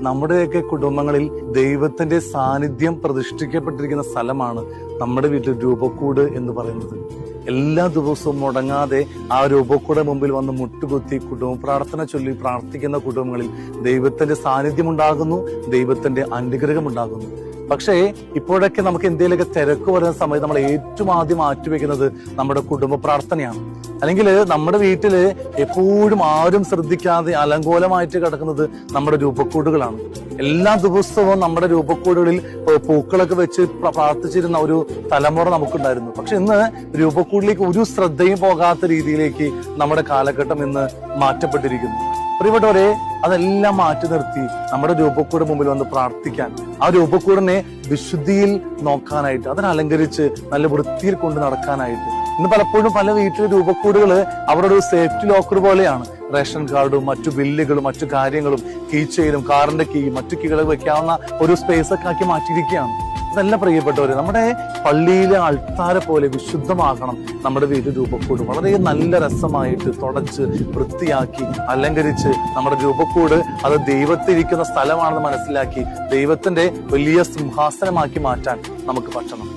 നമ്മുടെയൊക്കെ കുടുംബങ്ങളിൽ ദൈവത്തിന്റെ സാന്നിധ്യം പ്രതിഷ്ഠിക്കപ്പെട്ടിരിക്കുന്ന സ്ഥലമാണ് നമ്മുടെ വീട്ടിൽ രൂപക്കൂട് എന്ന് പറയുന്നത്. എല്ലാ ദിവസവും മുടങ്ങാതെ ആ രൂപക്കൂടെ മുമ്പിൽ വന്ന് മുട്ടുകുത്തി കുടുംബ പ്രാർത്ഥന ചൊല്ലി പ്രാർത്ഥിക്കുന്ന കുടുംബങ്ങളിൽ ദൈവത്തിന്റെ സാന്നിധ്യം ഉണ്ടാകുന്നു, ദൈവത്തിന്റെ അനുഗ്രഹം ഉണ്ടാകുന്നു. പക്ഷേ ഇപ്പോഴൊക്കെ നമുക്ക് എന്തെങ്കിലുമൊക്കെ തിരക്ക് വരുന്ന സമയത്ത് നമ്മൾ ഏറ്റവും ആദ്യം മാറ്റിവെക്കുന്നത് നമ്മുടെ കുടുംബ പ്രാർത്ഥനയാണ്. അല്ലെങ്കിൽ നമ്മുടെ വീട്ടില് എപ്പോഴും ആരും ശ്രദ്ധിക്കാതെ അലങ്കോലമായിട്ട് കിടക്കുന്നത് നമ്മുടെ രൂപക്കൂടുകളാണ്. എല്ലാ ദിവസവും നമ്മുടെ രൂപക്കൂടുകളിൽ പൂക്കളൊക്കെ വെച്ച് പ്രാർത്ഥിച്ചിരുന്ന ഒരു തലമുറ നമുക്കുണ്ടായിരുന്നു. പക്ഷെ ഇന്ന് രൂപക്കൂടിലേക്ക് ഒരു ശ്രദ്ധയും പോകാത്ത രീതിയിലേക്ക് നമ്മുടെ കാലഘട്ടം ഇന്ന് മാറ്റപ്പെട്ടിരിക്കുന്നു. പ്രിയപ്പെട്ടവരെ, അതെല്ലാം മാറ്റി നിർത്തി നമ്മുടെ രൂപക്കൂട് മുമ്പിൽ വന്ന് പ്രാർത്ഥിക്കാൻ, ആ രൂപക്കൂടിനെ വിശുദ്ധിയിൽ നോക്കാനായിട്ട്, അതിനെ അലങ്കരിച്ച് നല്ല വൃത്തിയിൽ കൊണ്ട് നടക്കാനായിട്ട്. ഇന്ന് പലപ്പോഴും പല വീട്ടിലെ രൂപക്കൂടുകള് അവരുടെ ഒരു സേഫ്റ്റി ലോക്കർ പോലെയാണ്. റേഷൻ കാർഡും മറ്റു ബില്ലുകളും മറ്റു കാര്യങ്ങളും കീ ചെയിനും കാറിന്റെ കീ മറ്റു കീകൾ വെക്കാവുന്ന ഒരു സ്പേസ് ഒക്കെ ആക്കി മാറ്റിയിരിക്കുകയാണ്. അതല്ല പ്രിയപ്പെട്ടവര്, നമ്മുടെ പള്ളിയിലെ അൾത്താര പോലെ വിശുദ്ധമാക്കണം നമ്മുടെ വീട്ടിൽ രൂപക്കൂട്. വളരെ നല്ല രസമായിട്ട് തുടച്ച് വൃത്തിയാക്കി അലങ്കരിച്ച് നമ്മുടെ രൂപക്കൂട് അത് ദൈവത്തിരിക്കുന്ന സ്ഥലമാണെന്ന് മനസ്സിലാക്കി ദൈവത്തിന്റെ വലിയ സിംഹാസനമാക്കി മാറ്റാൻ നമുക്ക് പറ്റണം.